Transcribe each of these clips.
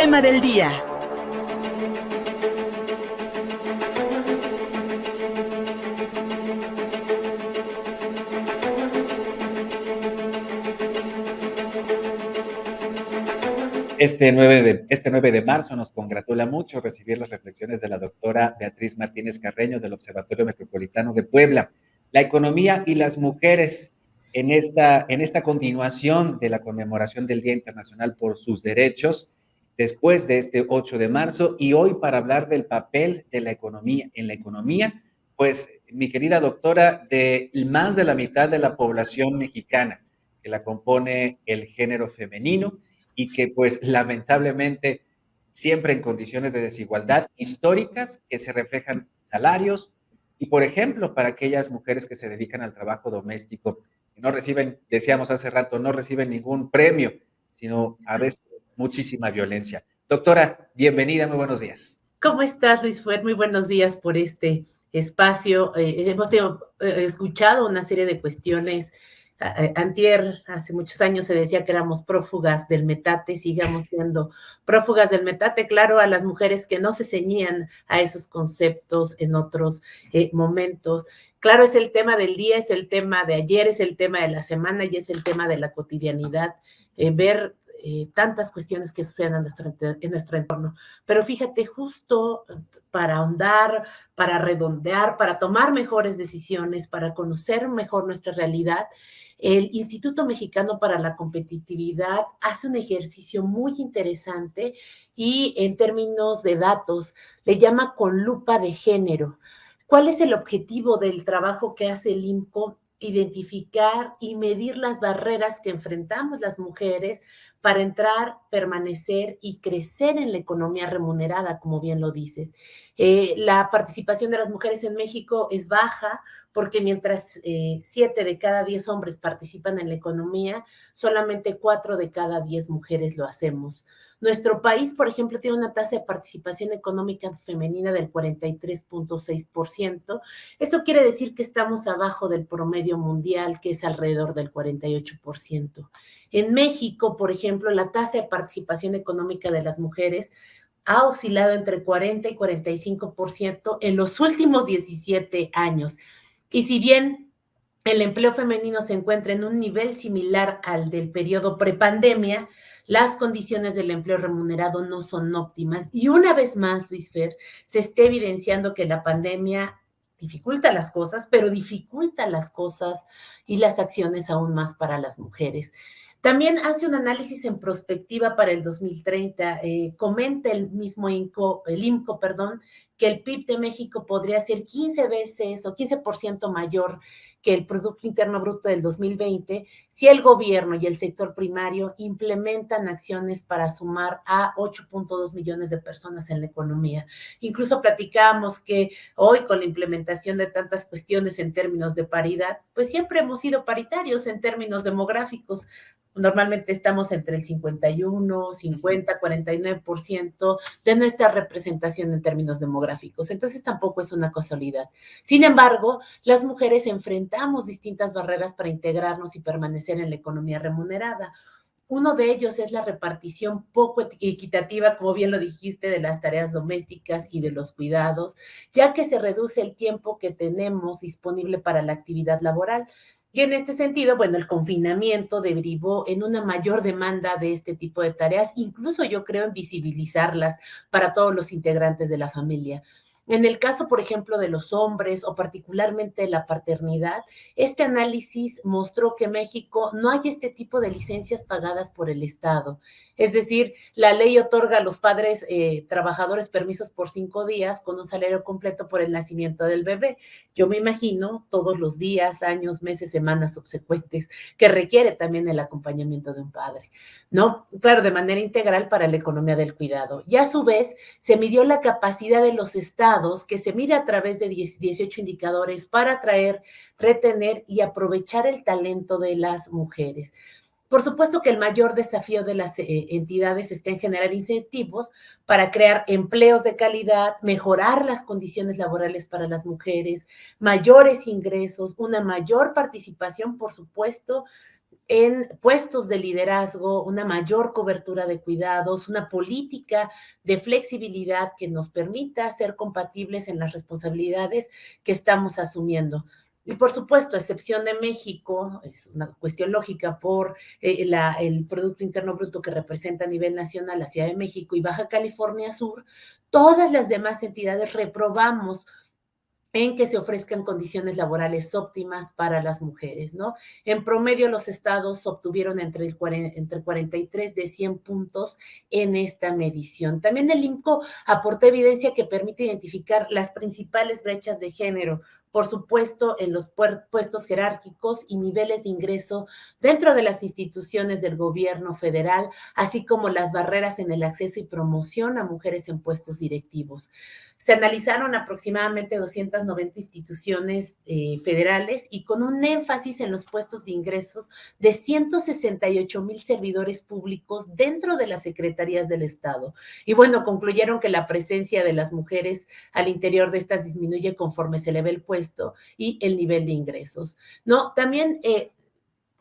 tema del día. Este 9 de marzo nos congratula mucho recibir las reflexiones de la doctora Beatriz Martínez Carreño del Observatorio Metropolitano de Puebla. La economía y las mujeres en esta continuación de la conmemoración del Día Internacional por sus Derechos, después de este 8 de marzo, y hoy para hablar del papel de la economía en la economía, pues mi querida doctora, de más de la mitad de la población mexicana que la compone el género femenino, y que pues lamentablemente siempre en condiciones de desigualdad históricas que se reflejan salarios y por ejemplo para aquellas mujeres que se dedican al trabajo doméstico que no reciben, decíamos hace rato, no reciben ningún premio, sino a veces muchísima violencia. Doctora, bienvenida, muy buenos días. ¿Cómo estás, Luis Fuer? Muy buenos días por este espacio. Hemos escuchado una serie de cuestiones. Antier, hace muchos años se decía que éramos prófugas del metate, sigamos siendo prófugas del metate, claro, a las mujeres que no se ceñían a esos conceptos en otros momentos. Claro, es el tema del día, es el tema de ayer, es el tema de la semana y es el tema de la cotidianidad, ver tantas cuestiones que suceden en nuestro entorno. Pero fíjate, justo para ahondar, para redondear, para tomar mejores decisiones, para conocer mejor nuestra realidad, el Instituto Mexicano para la Competitividad hace un ejercicio muy interesante y en términos de datos le llama con lupa de género. ¿Cuál es el objetivo del trabajo que hace el IMCO? Identificar y medir las barreras que enfrentamos las mujeres para entrar, permanecer y crecer en la economía remunerada, como bien lo dices. La participación de las mujeres en México es baja porque mientras 7 de cada 10 hombres participan en la economía, solamente 4 de cada 10 mujeres lo hacemos. Nuestro país, por ejemplo, tiene una tasa de participación económica femenina del 43.6%. Eso quiere decir que estamos abajo del promedio mundial, que es alrededor del 48%. En México, por ejemplo, la tasa de participación económica de las mujeres ha oscilado entre 40 y 45% en los últimos 17 años. Y si bien el empleo femenino se encuentra en un nivel similar al del periodo prepandemia, las condiciones del empleo remunerado no son óptimas. Y una vez más, Luis Fer, se está evidenciando que la pandemia dificulta las cosas, pero dificulta las cosas y las acciones aún más para las mujeres. También hace un análisis en prospectiva para el 2030. Comenta el mismo IMCO, que el PIB de México podría ser 15 veces o 15% mayor que el Producto Interno Bruto del 2020 si el gobierno y el sector primario implementan acciones para sumar a 8.2 millones de personas en la economía. Incluso platicamos que hoy con la implementación de tantas cuestiones en términos de paridad, pues siempre hemos sido paritarios en términos demográficos. Normalmente estamos entre el 51, 50, 49% de nuestra representación en términos demográficos. Entonces tampoco es una casualidad. Sin embargo, las mujeres enfrentamos distintas barreras para integrarnos y permanecer en la economía remunerada. Uno de ellos es la repartición poco equitativa, como bien lo dijiste, de las tareas domésticas y de los cuidados, ya que se reduce el tiempo que tenemos disponible para la actividad laboral. Y en este sentido, bueno, el confinamiento derivó en una mayor demanda de este tipo de tareas, incluso yo creo en visibilizarlas para todos los integrantes de la familia. En el caso, por ejemplo, de los hombres o particularmente la paternidad, este análisis mostró que en México no hay este tipo de licencias pagadas por el Estado. Es decir, la ley otorga a los padres trabajadores permisos por 5 días con un salario completo por el nacimiento del bebé. Yo me imagino todos los días, años, meses, semanas subsecuentes que requiere también el acompañamiento de un padre, ¿no? Claro, de manera integral para la economía del cuidado. Y a su vez, se midió la capacidad de los estados, que se mide a través de 18 indicadores para atraer, retener y aprovechar el talento de las mujeres. Por supuesto que el mayor desafío de las entidades está en generar incentivos para crear empleos de calidad, mejorar las condiciones laborales para las mujeres, mayores ingresos, una mayor participación, por supuesto, en puestos de liderazgo, una mayor cobertura de cuidados, una política de flexibilidad que nos permita ser compatibles en las responsabilidades que estamos asumiendo. Y por supuesto, a excepción de México, es una cuestión lógica por el Producto Interno Bruto que representa a nivel nacional la Ciudad de México y Baja California Sur, todas las demás entidades reprobamos en que se ofrezcan condiciones laborales óptimas para las mujeres, ¿no? En promedio, los estados obtuvieron entre 43 de 100 puntos en esta medición. También el INCO aportó evidencia que permite identificar las principales brechas de género, por supuesto, en los puestos jerárquicos y niveles de ingreso dentro de las instituciones del gobierno federal, así como las barreras en el acceso y promoción a mujeres en puestos directivos. Se analizaron aproximadamente 290 instituciones federales y con un énfasis en los puestos de ingresos de 168,000 servidores públicos dentro de las secretarías del Estado. Y bueno, concluyeron que la presencia de las mujeres al interior de estas disminuye conforme se eleva el puesto y el nivel de ingresos, ¿no? También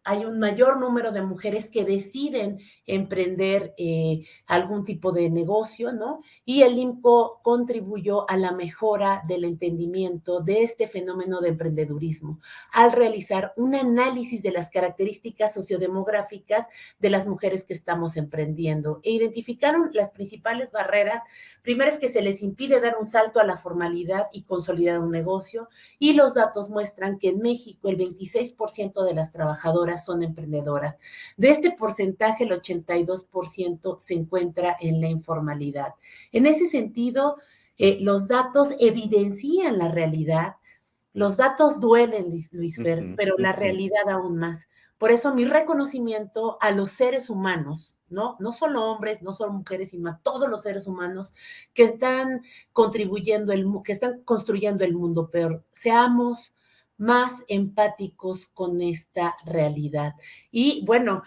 hay un mayor número de mujeres que deciden emprender algún tipo de negocio, ¿no? Y el INCO contribuyó a la mejora del entendimiento de este fenómeno de emprendedurismo al realizar un análisis de las características sociodemográficas de las mujeres que estamos emprendiendo e identificaron las principales barreras. Primero es que se les impide dar un salto a la formalidad y consolidar un negocio, y los datos muestran que en México el 26% de las trabajadoras son emprendedoras. De este porcentaje, el 82% se encuentra en la informalidad. En ese sentido, los datos evidencian la realidad. Los datos duelen, Luis Fer, pero la realidad aún más. Por eso mi reconocimiento a los seres humanos, ¿no? No solo hombres, no solo mujeres, sino a todos los seres humanos que están contribuyendo, que están construyendo el mundo peor. Seamos más empáticos con esta realidad. Y bueno,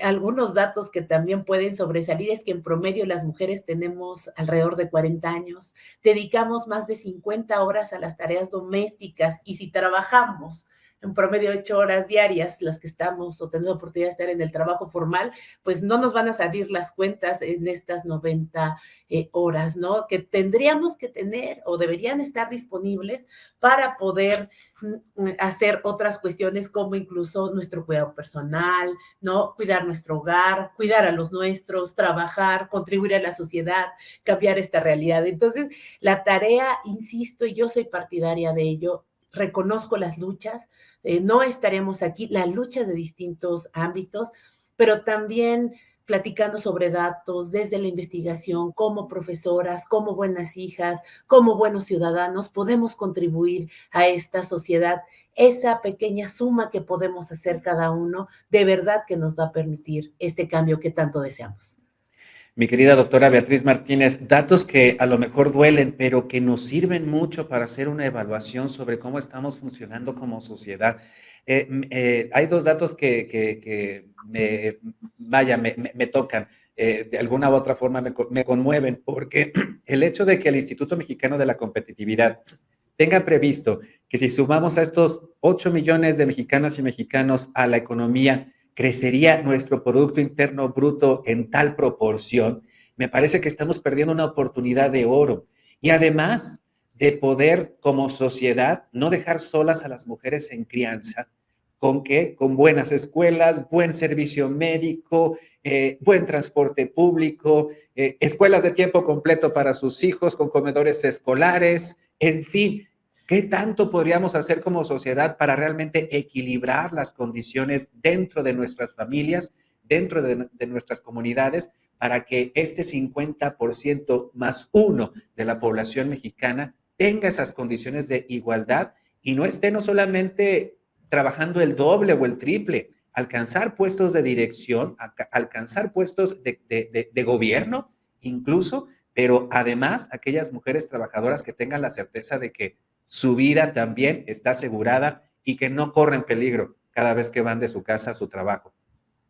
algunos datos que también pueden sobresalir es que en promedio las mujeres tenemos alrededor de 40 años, dedicamos más de 50 horas a las tareas domésticas y si trabajamos en promedio 8 horas diarias, las que estamos o tenemos la oportunidad de estar en el trabajo formal, pues no nos van a salir las cuentas en estas 90 horas, ¿no? Que tendríamos que tener o deberían estar disponibles para poder hacer otras cuestiones como incluso nuestro cuidado personal, ¿no? Cuidar nuestro hogar, cuidar a los nuestros, trabajar, contribuir a la sociedad, cambiar esta realidad. Entonces, la tarea, insisto, y yo soy partidaria de ello, reconozco las luchas, no estaremos aquí, las luchas de distintos ámbitos, pero también platicando sobre datos desde la investigación, como profesoras, como buenas hijas, como buenos ciudadanos, podemos contribuir a esta sociedad. Esa pequeña suma que podemos hacer cada uno, de verdad que nos va a permitir este cambio que tanto deseamos. Mi querida doctora Beatriz Martínez, datos que a lo mejor duelen, pero que nos sirven mucho para hacer una evaluación sobre cómo estamos funcionando como sociedad. Hay dos datos que me tocan, de alguna u otra forma me conmueven, porque el hecho de que el Instituto Mexicano de la Competitividad tenga previsto que si sumamos a estos 8 millones de mexicanas y mexicanos a la economía, crecería nuestro Producto Interno Bruto en tal proporción, me parece que estamos perdiendo una oportunidad de oro. Y además de poder, como sociedad, no dejar solas a las mujeres en crianza, ¿con qué? Con buenas escuelas, buen servicio médico, buen transporte público, escuelas de tiempo completo para sus hijos, con comedores escolares, en fin. ¿Qué tanto podríamos hacer como sociedad para realmente equilibrar las condiciones dentro de nuestras familias, dentro de nuestras comunidades, para que este 50% más uno de la población mexicana tenga esas condiciones de igualdad y no esté no solamente trabajando el doble o el triple, alcanzar puestos de dirección, alcanzar puestos de gobierno incluso, pero además aquellas mujeres trabajadoras que tengan la certeza de que su vida también está asegurada y que no corren peligro cada vez que van de su casa a su trabajo.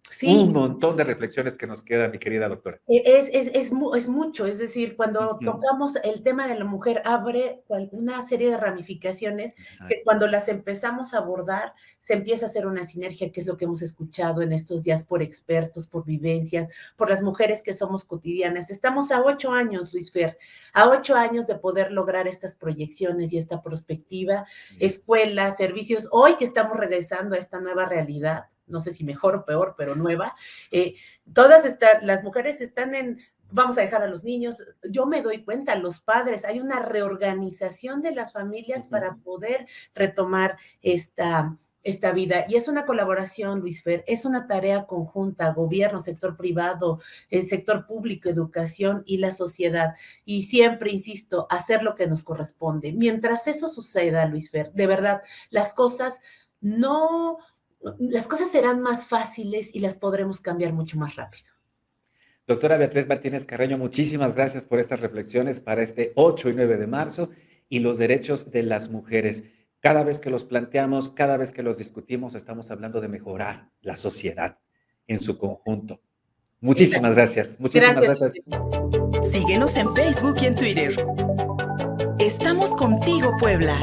Un Sí, montón de reflexiones que nos quedan, mi querida doctora. es mucho, es decir, cuando Ujú. tocamos el tema de la mujer, abre una serie de ramificaciones que Exacto. cuando las empezamos a abordar, se empieza a hacer una sinergia, que es lo que hemos escuchado en estos días por expertos, por vivencias, por las mujeres que somos cotidianas. Estamos a 8 años, Luis Fer, a 8 años de poder lograr estas proyecciones y esta perspectiva, Sí. escuelas, servicios, hoy que estamos regresando a esta nueva realidad, no sé si mejor o peor, pero nueva, eh, las mujeres están vamos a dejar a los niños, yo me doy cuenta, los padres, hay una reorganización de las familias Ujú. para poder retomar esta vida. Y es una colaboración, Luis Fer, es una tarea conjunta, gobierno, sector privado, el sector público, educación y la sociedad. Y siempre, insisto, hacer lo que nos corresponde. Mientras eso suceda, Luis Fer, de verdad, las cosas no, las cosas serán más fáciles y las podremos cambiar mucho más rápido. Doctora Beatriz Martínez Carreño, muchísimas gracias por estas reflexiones para este 8 y 9 de marzo y los derechos de las mujeres. Cada vez que los planteamos, cada vez que los discutimos, estamos hablando de mejorar la sociedad en su conjunto. Muchísimas Exacto. gracias, muchísimas Gracias. gracias. Síguenos en Facebook y en Twitter. Estamos contigo, Puebla.